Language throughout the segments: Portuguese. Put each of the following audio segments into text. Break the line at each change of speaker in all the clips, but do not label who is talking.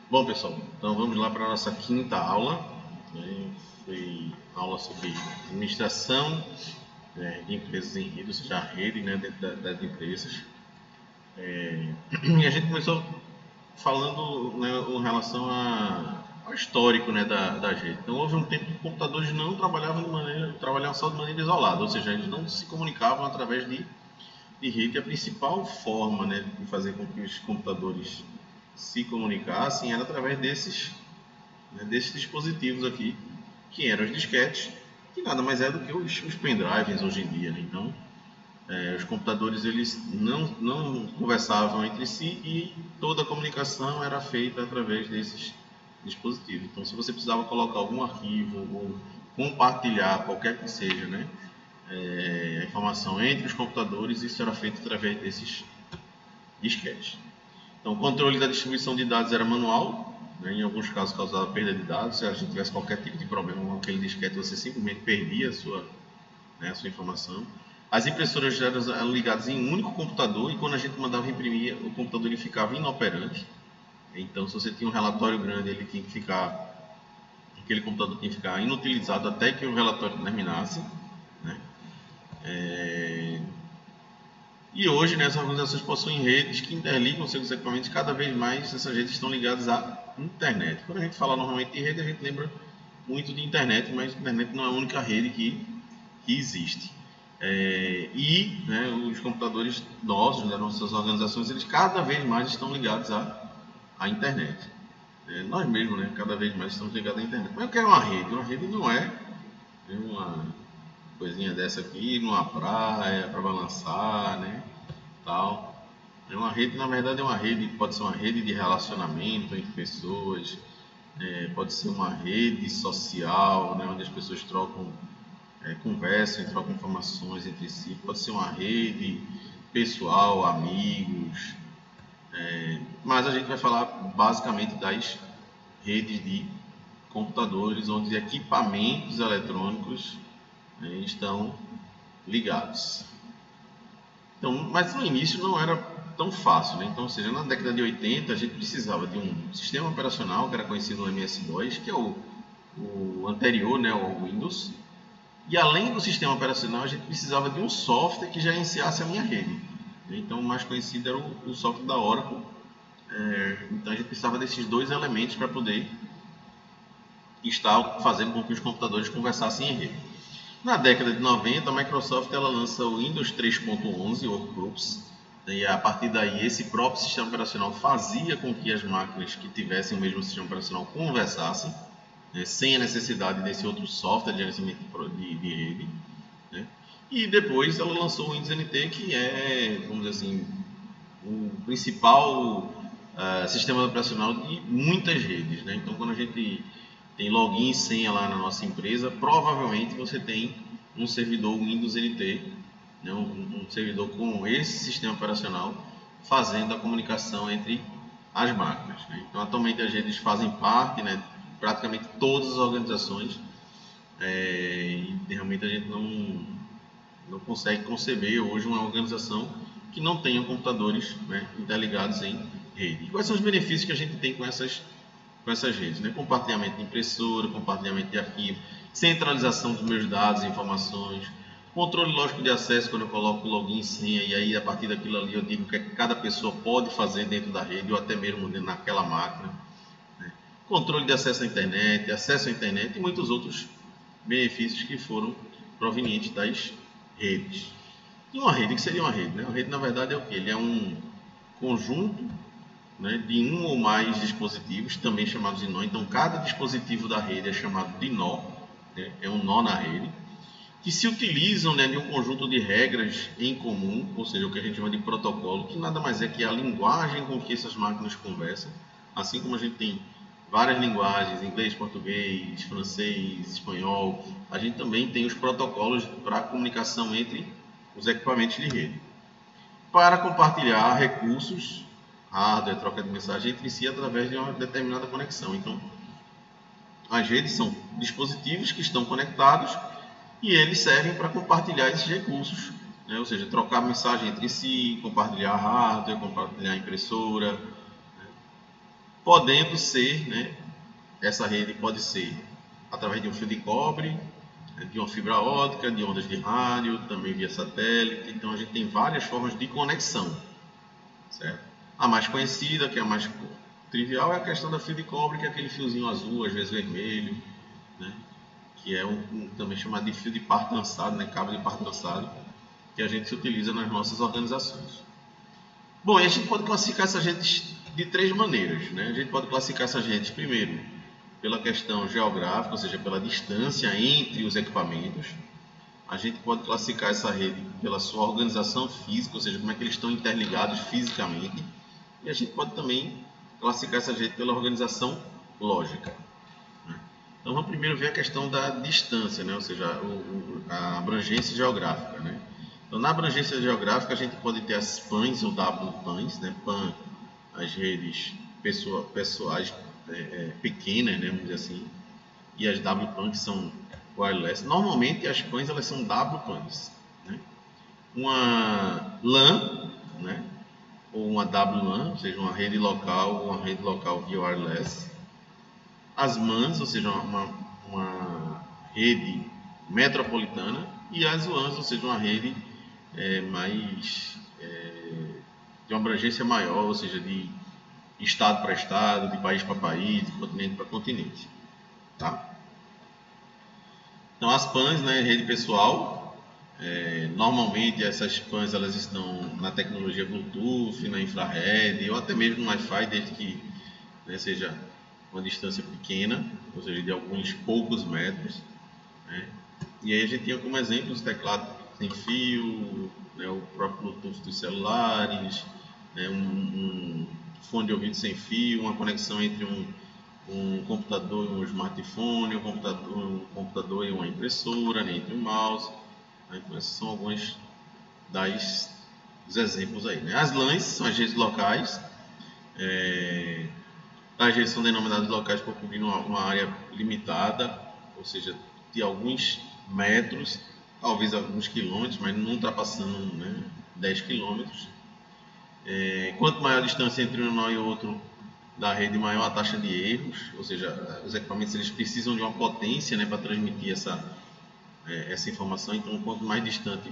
Bom, pessoal, então vamos lá para a nossa quinta aula. Foi aula sobre administração de empresas em rede, ou seja, a rede, né, dentro das empresas. E a gente começou falando, né, em relação ao histórico, né, da rede. Então houve um tempo que os computadores não trabalhavam só de maneira isolada, ou seja, eles não se comunicavam através de rede. A principal forma, né, de fazer com que os computadores se comunicassem era através desses dispositivos aqui, que eram os disquetes, que nada mais é do que os pendrives hoje em dia. Né? Então, os computadores eles não conversavam entre si e toda a comunicação era feita através desses dispositivos. Então, se você precisava colocar algum arquivo ou compartilhar qualquer que seja, né, a informação entre os computadores, isso era feito através desses disquetes. Então, o controle da distribuição de dados era manual, né? Em alguns casos causava perda de dados. Se a gente tivesse qualquer tipo de problema com aquele disquete, você simplesmente perdia a sua informação. As impressoras eram ligadas em um único computador e quando a gente mandava imprimir, o computador ele ficava inoperante. Então, se você tinha um relatório grande, aquele computador tinha que ficar inutilizado até que o relatório terminasse. Né? E hoje, né, as organizações possuem redes que interligam seus equipamentos. Cada vez mais essas redes estão ligadas à internet. Quando a gente fala normalmente de rede, a gente lembra muito de internet, mas a internet não é a única rede que existe. Né, os computadores nossos, das nossas organizações, eles cada vez mais estão ligados à internet. Nós mesmos, né, cada vez mais estamos ligados à internet. Mas o que é uma rede? Uma rede não é uma coisinha dessa aqui numa praia para balançar, né? Tal. É uma rede, na verdade, é uma rede, pode ser uma rede de relacionamento entre pessoas, pode ser uma rede social, né, onde as pessoas conversam e trocam informações entre si, pode ser uma rede pessoal, amigos, mas a gente vai falar basicamente das redes de computadores, onde equipamentos eletrônicos estão ligados. Então, mas no início não era tão fácil, né? Então, ou seja, na década de 80 a gente precisava de um sistema operacional que era conhecido no MS-DOS, que é o anterior, né, ao Windows. E além do sistema operacional, a gente precisava de um software que já iniciasse a minha rede. Então, o mais conhecido era o software da Oracle. Então, a gente precisava desses dois elementos para poder estar fazendo com que os computadores conversassem em rede. Na década de 90, a Microsoft ela lança o Windows 3.11 Workgroups, e a partir daí esse próprio sistema operacional fazia com que as máquinas que tivessem o mesmo sistema operacional conversassem, né, sem a necessidade desse outro software de gerenciamento de rede. Né? E depois ela lançou o Windows NT, que é, vamos dizer assim, o principal sistema operacional de muitas redes. Né? Então, quando a gente tem login e senha lá na nossa empresa, provavelmente você tem um servidor Windows NT, né, um servidor com esse sistema operacional fazendo a comunicação entre as máquinas. Né? Então, atualmente as redes fazem parte, né, de praticamente todas as organizações, e realmente a gente não consegue conceber hoje uma organização que não tenha computadores, né, interligados em rede. E quais são os benefícios que a gente tem com essas redes, né? Compartilhamento de impressora, compartilhamento de arquivo, centralização dos meus dados e informações, controle lógico de acesso quando eu coloco login e senha, e aí a partir daquilo ali eu digo o que cada pessoa pode fazer dentro da rede ou até mesmo naquela máquina, né? Controle de acesso à internet e muitos outros benefícios que foram provenientes das redes. E uma rede, que seria uma rede? Né? Uma rede na verdade é o que? Ele é um conjunto, né, de um ou mais dispositivos, também chamados de nó. Então, cada dispositivo da rede é chamado de nó, né, é um nó na rede, que se utilizam, né, de um conjunto de regras em comum, ou seja, o que a gente chama de protocolo, que nada mais é que a linguagem com que essas máquinas conversam, assim como a gente tem várias linguagens, inglês, português, francês, espanhol, a gente também tem os protocolos para a comunicação entre os equipamentos de rede. Para compartilhar recursos, hardware, troca de mensagem entre si através de uma determinada conexão. Então, as redes são dispositivos que estão conectados e eles servem para compartilhar esses recursos, né? Ou seja, trocar mensagem entre si, compartilhar hardware, compartilhar impressora. Né? podendo ser, né, essa rede pode ser através de um fio de cobre, de uma fibra óptica, de ondas de rádio, também via satélite. Então a gente tem várias formas de conexão, certo? A mais conhecida, que é a mais trivial, é a questão da fio de cobre, que é aquele fiozinho azul, às vezes vermelho, né? Que é também chamado de fio de par trançado, né? Cabo de par trançado, que a gente utiliza nas nossas organizações. Bom, e a gente pode classificar essas redes de 3 maneiras, né? A gente pode classificar essas redes, primeiro, pela questão geográfica, ou seja, pela distância entre os equipamentos. A gente pode classificar essa rede pela sua organização física, ou seja, como é que eles estão interligados fisicamente. E a gente pode também classificar essa rede pela organização lógica. Então vamos primeiro ver a questão da distância, né? Ou seja, a abrangência geográfica, né? Então na abrangência geográfica a gente pode ter as PANs ou WPANs, né? PAN, as redes pessoais pequenas, né? Vamos dizer assim, e as WPAN que são wireless. Normalmente as PANs elas são WPANs, né? Uma LAN, né? Ou uma WLAN, ou seja, uma rede local ou uma rede local via wireless. As MANs, ou seja, uma rede metropolitana, e as WANs, ou seja, uma rede de uma abrangência maior, ou seja, de estado para estado, de país para país, de continente para continente. Tá? Então as PANs, né, rede pessoal, normalmente essas PANs elas estão na tecnologia Bluetooth, na infrared ou até mesmo no Wi-Fi, desde que, né, seja uma distância pequena, ou seja, de alguns poucos metros, né? E aí a gente tinha como exemplo os teclados sem fio, né, o próprio Bluetooth dos celulares, né, um fone de ouvido sem fio, uma conexão entre um computador e um smartphone, um computador e uma impressora, né, entre um mouse. Né? Então esses são alguns dos exemplos aí. Né? As LANs são as redes locais. As redes são denominadas locais por cobrir uma área limitada, ou seja, de alguns metros, talvez alguns quilômetros, mas não ultrapassando, né, 10 quilômetros. Quanto maior a distância entre um nó e outro da rede, maior a taxa de erros, ou seja, os equipamentos eles precisam de uma potência, né, para transmitir essa informação. Então, quanto mais distante,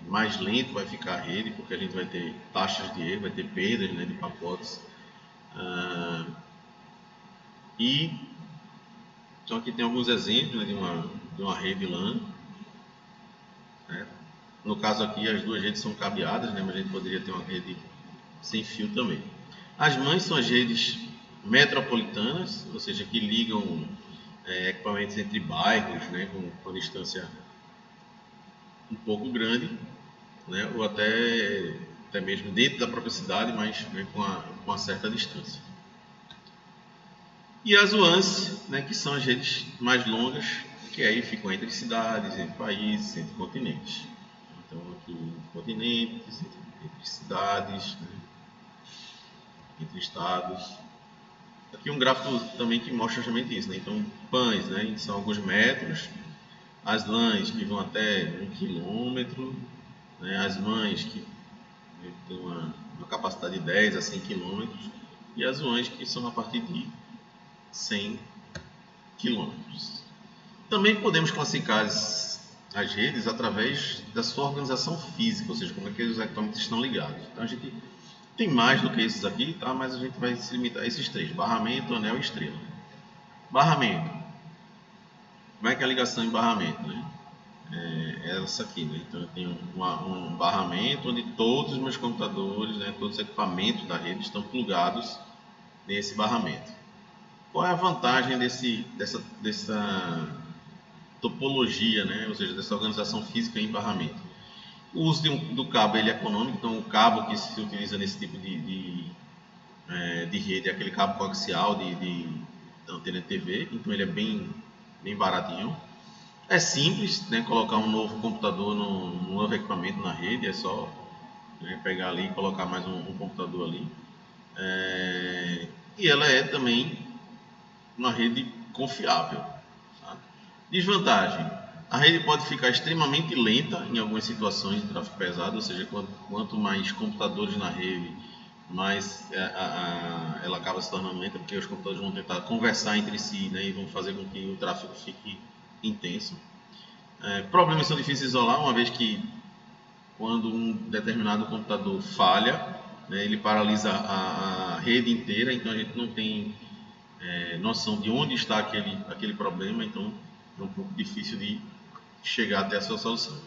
mais lento vai ficar a rede, porque a gente vai ter taxas de erro, vai ter perdas, né, de pacotes. E então aqui tem alguns exemplos, né, de uma rede LAN, né? No caso aqui as duas redes são cabeadas, né, mas a gente poderia ter uma rede sem fio também. As MANs são as redes metropolitanas, ou seja, que ligam equipamentos entre bairros, né, com distância um pouco grande, né, ou até mesmo dentro da própria cidade, mas, né, com uma certa distância. E as WANs, né, que são as redes mais longas, que aí ficam entre cidades, entre países, entre continentes. Então aqui entre continentes, entre cidades, né, entre estados. Aqui um gráfico também que mostra justamente isso, né? Então PANs, né, são alguns metros, as LANs que vão até 1 quilômetro, né, as MANs que tem uma capacidade de 10 a 100 km, e as WANs que são a partir de 100 km. Também podemos classificar as redes através da sua organização física, ou seja, como é que os equipamentos estão ligados. Então a gente tem mais do que esses aqui, tá? Mas a gente vai se limitar a esses 3: barramento, anel e estrela. Barramento. Como é que é a ligação em barramento, né? É essa aqui, né? Então eu tenho um barramento onde todos os meus computadores, né, todos os equipamentos da rede estão plugados nesse barramento. Qual é a vantagem dessa topologia, né? Ou seja, dessa organização física em barramento? O uso do cabo ele é econômico, então o cabo que se utiliza nesse tipo de rede é aquele cabo coaxial de antena de TV, então ele é bem baratinho. É simples, né, colocar um novo computador num novo equipamento na rede, é só, né, pegar ali e colocar mais um computador ali. E ela é também uma rede confiável. Tá? Desvantagem: a rede pode ficar extremamente lenta em algumas situações de tráfego pesado, ou seja, quanto mais computadores na rede, mas ela acaba se tornando lenta porque os computadores vão tentar conversar entre si, né, e vão fazer com que o tráfego fique intenso. Problemas são difíceis de isolar, uma vez que quando um determinado computador falha, né, ele paralisa a rede inteira, então a gente não tem noção de onde está aquele problema, então é um pouco difícil de chegar até a sua solução.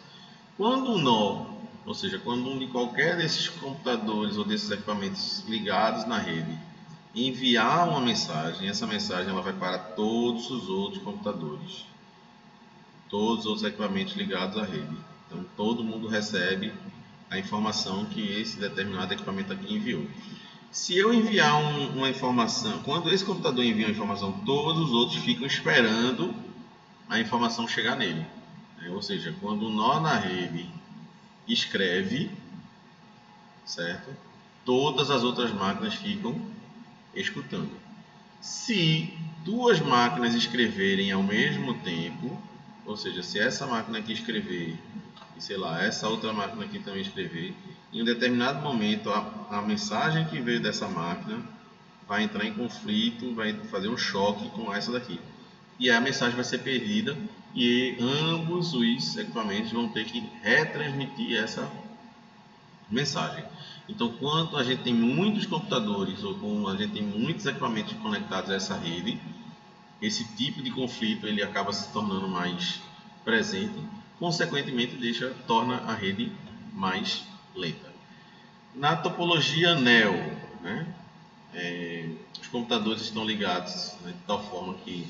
Quando um nó, ou seja, quando um de qualquer desses computadores ou desses equipamentos ligados na rede enviar uma mensagem, essa mensagem ela vai para todos os outros computadores, todos os outros equipamentos ligados à rede. Então todo mundo recebe a informação que esse determinado equipamento aqui enviou. Se eu enviar uma informação, quando esse computador envia uma informação, todos os outros ficam esperando a informação chegar nele. Ou seja, quando o nó na rede escreve, certo? Todas as outras máquinas ficam escutando. Se duas máquinas escreverem ao mesmo tempo, ou seja, se essa máquina aqui escrever e sei lá, essa outra máquina aqui também escrever, em um determinado momento a mensagem que veio dessa máquina vai entrar em conflito, vai fazer um choque com essa daqui. E a mensagem vai ser perdida e ambos os equipamentos vão ter que retransmitir essa mensagem. Então, quando a gente tem muitos computadores ou quando a gente tem muitos equipamentos conectados a essa rede, esse tipo de conflito ele acaba se tornando mais presente, consequentemente torna a rede mais lenta. Na topologia NEO, né, os computadores estão ligados, né, de tal forma que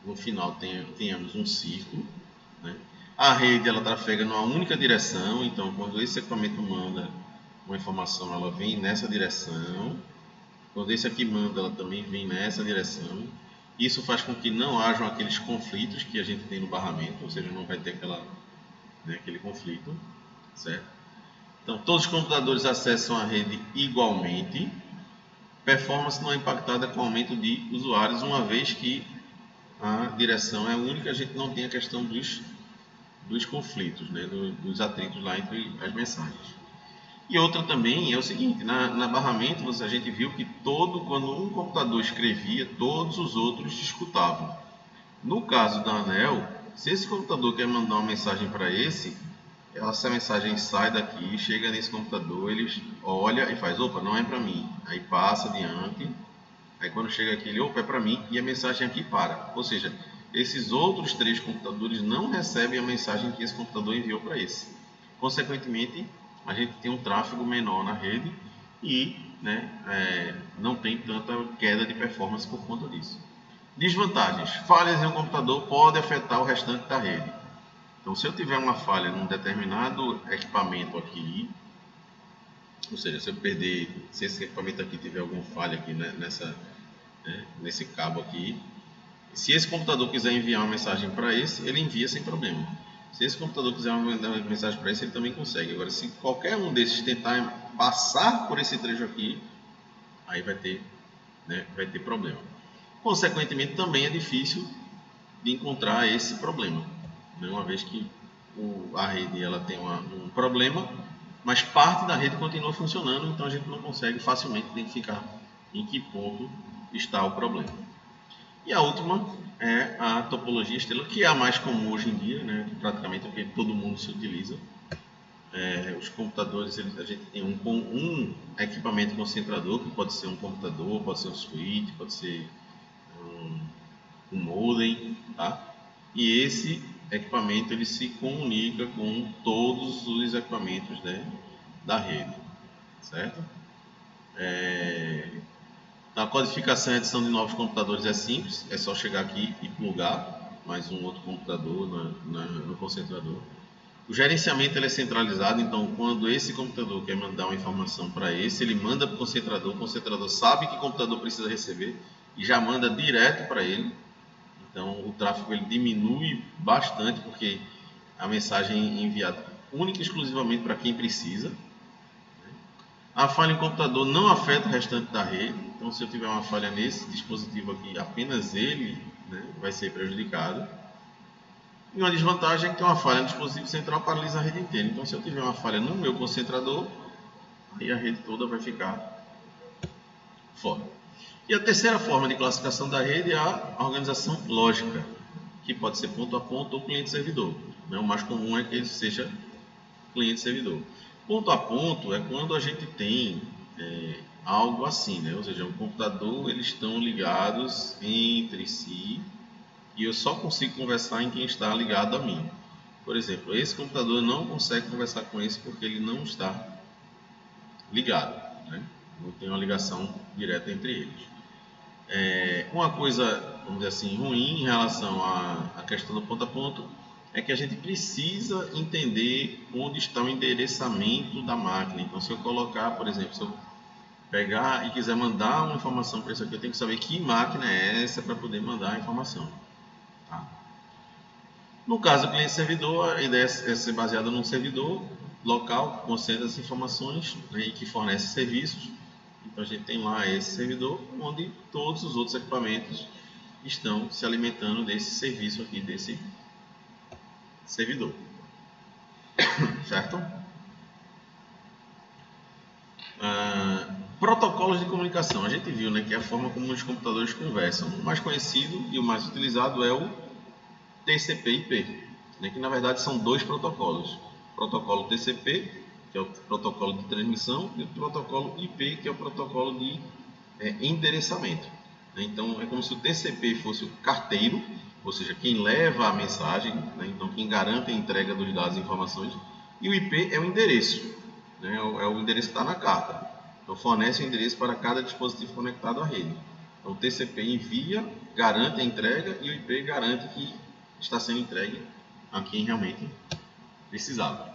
no final tenhamos um círculo, né. A rede ela trafega numa única direção, então quando esse equipamento manda uma informação, ela vem nessa direção. Quando esse aqui manda, ela também vem nessa direção. Isso faz com que não hajam aqueles conflitos que a gente tem no barramento, ou seja, não vai ter aquele conflito, certo? Então, todos os computadores acessam a rede igualmente. Performance não é impactada com o aumento de usuários, uma vez que a direção é única, a gente não tem a questão dos conflitos, né? Dos atritos lá entre as mensagens. E outra também é o seguinte, na barramento a gente viu que quando um computador escrevia, todos os outros escutavam. No caso da ANEL, se esse computador quer mandar uma mensagem para essa mensagem sai daqui, chega nesse computador, ele olha e faz, opa, não é para mim. Aí passa adiante, aí quando chega aqui, ele, opa, é para mim, e a mensagem aqui para. Ou seja, esses outros 3 computadores não recebem a mensagem que esse computador enviou para esse. Consequentemente, a gente tem um tráfego menor na rede e não tem tanta queda de performance por conta disso. Desvantagens. Falhas em um computador podem afetar o restante da rede. Então, se eu tiver uma falha num determinado equipamento aqui, ou seja, se esse equipamento aqui tiver alguma falha aqui nesse cabo aqui, se esse computador quiser enviar uma mensagem para ele envia sem problema. Se esse computador quiser mandar uma mensagem para ele também consegue. Agora, se qualquer um desses tentar passar por esse trecho aqui, aí vai ter problema. Consequentemente, também é difícil de encontrar esse problema, né? Uma vez que a rede ela tem um problema, mas parte da rede continua funcionando, então a gente não consegue facilmente identificar em que ponto está o problema. E a última é a topologia estrela, que é a mais comum hoje em dia, né? Praticamente o que todo mundo se utiliza. Os computadores, a gente tem um equipamento concentrador, que pode ser um computador, pode ser um switch, pode ser um modem, tá? E esse equipamento ele se comunica com todos os equipamentos, né, da rede, certo? A codificação e edição de novos computadores é simples, é só chegar aqui e plugar mais um outro computador no concentrador. O gerenciamento ele é centralizado, então quando esse computador quer mandar uma informação para ele manda para o concentrador sabe que computador precisa receber e já manda direto para ele. Então o tráfego ele diminui bastante porque a mensagem é enviada única e exclusivamente para quem precisa. A falha em computador não afeta o restante da rede, então se eu tiver uma falha nesse dispositivo aqui, apenas ele, né, vai ser prejudicado. E uma desvantagem é que uma falha no dispositivo central paralisa a rede inteira. Então se eu tiver uma falha no meu concentrador, aí a rede toda vai ficar fora. E a terceira forma de classificação da rede é a organização lógica, que pode ser ponto a ponto ou cliente-servidor. O mais comum é que ele seja cliente-servidor. Ponto a ponto é quando a gente tem algo assim, né? Ou seja, o computador, eles estão ligados entre si e eu só consigo conversar em quem está ligado a mim. Por exemplo, esse computador não consegue conversar com esse porque ele não está ligado, né? Não tem uma ligação direta entre eles. Uma coisa, vamos dizer assim, ruim em relação à questão do ponto a ponto é que a gente precisa entender onde está o endereçamento da máquina. Então, se eu colocar, por exemplo, se eu pegar e quiser mandar uma informação para isso aqui, eu tenho que saber que máquina é essa para poder mandar a informação. Tá? No caso do cliente-servidor, a ideia é ser baseada num servidor local que concentra as informações, né, e que fornece serviços. Então a gente tem lá esse servidor onde todos os outros equipamentos estão se alimentando desse serviço aqui, desse servidor. Certo? Protocolos de comunicação. A gente viu, né, que é a forma como os computadores conversam. O mais conhecido e o mais utilizado é o TCP/IP, né, que na verdade são dois protocolos. O protocolo TCP, que é o protocolo de transmissão, e o protocolo IP, que é o protocolo de endereçamento. Então é como se o TCP fosse o carteiro, ou seja, quem leva a mensagem, né, então quem garante a entrega dos dados e informações, e o IP é o endereço, né, é o endereço que está na carta. Então fornece o endereço para cada dispositivo conectado à rede. Então o TCP envia, garante a entrega, e o IP garante que está sendo entregue a quem realmente precisava.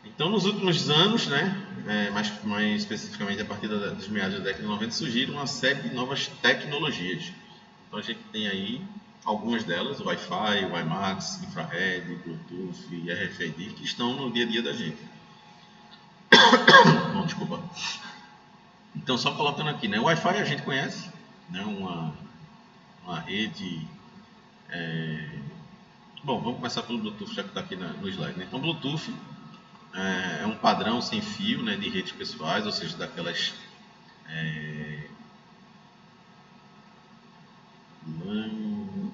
Então, nos últimos anos, né, mais especificamente a partir dos meados da década de 90, surgiram uma série de novas tecnologias. Então, a gente tem aí algumas delas, o Wi-Fi, o WiMAX, Infrared, Bluetooth e RFID, que estão no dia a dia da gente. Bom, desculpa. Então, só colocando aqui, né, o Wi-Fi a gente conhece, né, uma rede... Bom, vamos começar pelo Bluetooth, já que está aqui no slide, né? Então, Bluetooth é um padrão sem fio, né, de redes pessoais, ou seja, daquelas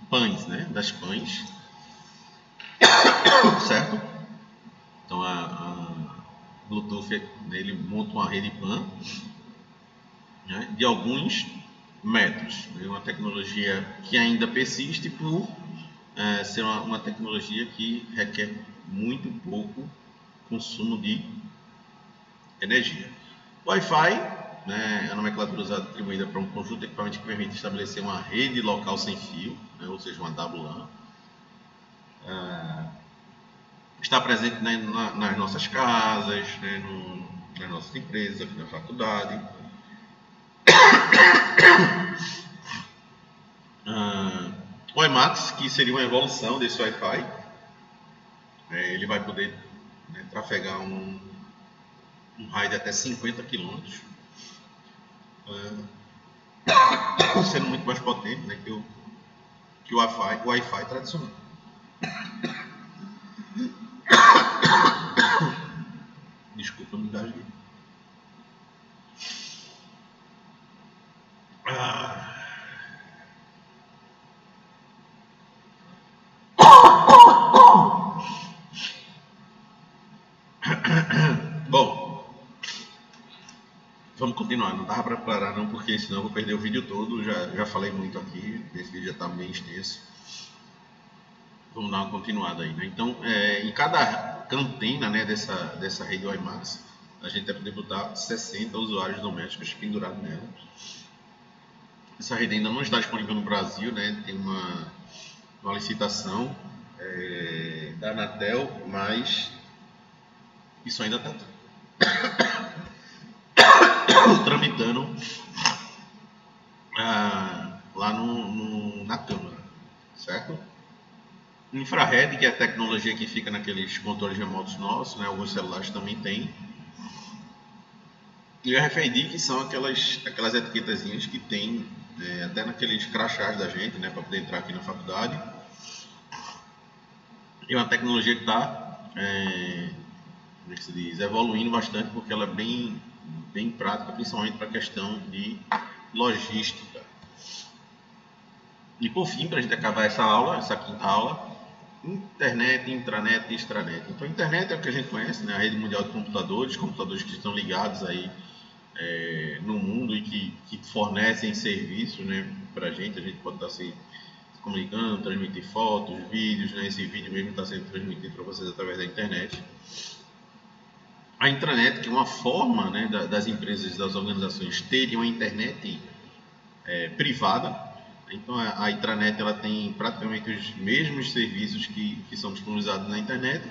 PANs, né, das PANs, certo? Então a Bluetooth, ele monta uma rede PAN, né, de alguns metros, né, uma tecnologia que ainda persiste por ser uma tecnologia que requer muito pouco consumo de energia. Wi-Fi, né, é a nomenclatura usada atribuída para um conjunto de equipamentos que permite estabelecer uma rede local sem fio, né, ou seja, uma WLAN. Está presente, né, nas nossas casas, né, nas nossas empresas, aqui na faculdade. O WiMAX, que seria uma evolução desse Wi-Fi, ele vai poder, né, trafegar um raio de até 50 km, sendo muito mais potente, né, que o Wi-Fi tradicional. Desculpa, me dá ali. Bom, vamos continuar. Não dava para parar não, porque senão eu vou perder o vídeo todo. Já falei muito aqui, esse vídeo já está bem extenso. Vamos dar uma continuada aí, né? Então, em cada antena, né, dessa rede WiMAX, a gente vai poder botar 60 usuários domésticos pendurados nela. Essa rede ainda não está disponível no Brasil, né? Tem uma licitação da Anatel, mas isso ainda está tramitando lá na Câmara, certo? Infrared, que é a tecnologia que fica naqueles controles remotos nossos, né? Alguns celulares também tem. E o RFID, que são aquelas etiquetazinhas que tem até naqueles crachás da gente, né, para poder entrar aqui na faculdade. E uma tecnologia que está, como é que se diz, evoluindo bastante, porque ela é bem bem prática, principalmente para a questão de logística. E por fim, para a gente acabar essa aula, essa quinta aula, internet, intranet e extranet. Então, internet é o que a gente conhece, né? A rede mundial de computadores que estão ligados aí no mundo e que fornecem serviços, né, para a gente pode estar se comunicando, transmitir fotos, vídeos, né? Esse vídeo mesmo está sendo transmitido para vocês através da internet. A intranet, que é uma forma, né, das empresas, das organizações terem uma internet privada. Então a intranet ela tem praticamente os mesmos serviços que são disponibilizados na internet,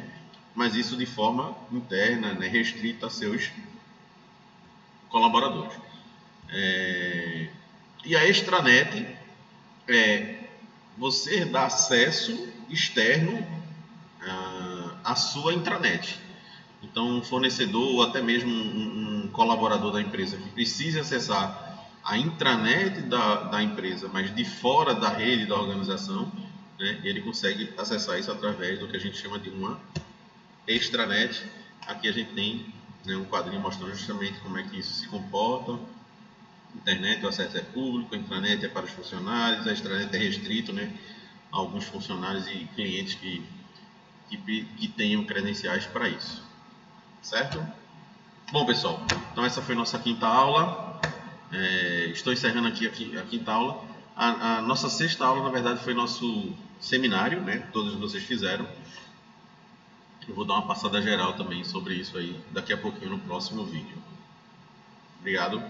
mas isso de forma interna, né, restrita a seus colaboradores. E a extranet você dá acesso externo à sua intranet. Então, um fornecedor ou até mesmo um colaborador da empresa que precise acessar a intranet da empresa, mas de fora da rede da organização, né, ele consegue acessar isso através do que a gente chama de uma extranet. Aqui a gente tem, né, um quadrinho mostrando justamente como é que isso se comporta. Internet, o acesso é público, a intranet é para os funcionários, a extranet é restrito, né, a alguns funcionários e clientes que tenham credenciais para isso. Certo? Bom, pessoal, então essa foi nossa quinta aula. Estou encerrando aqui a quinta aula. A nossa sexta aula, na verdade, foi nosso seminário, né? Todos vocês fizeram. Eu vou dar uma passada geral também sobre isso aí daqui a pouquinho no próximo vídeo. Obrigado.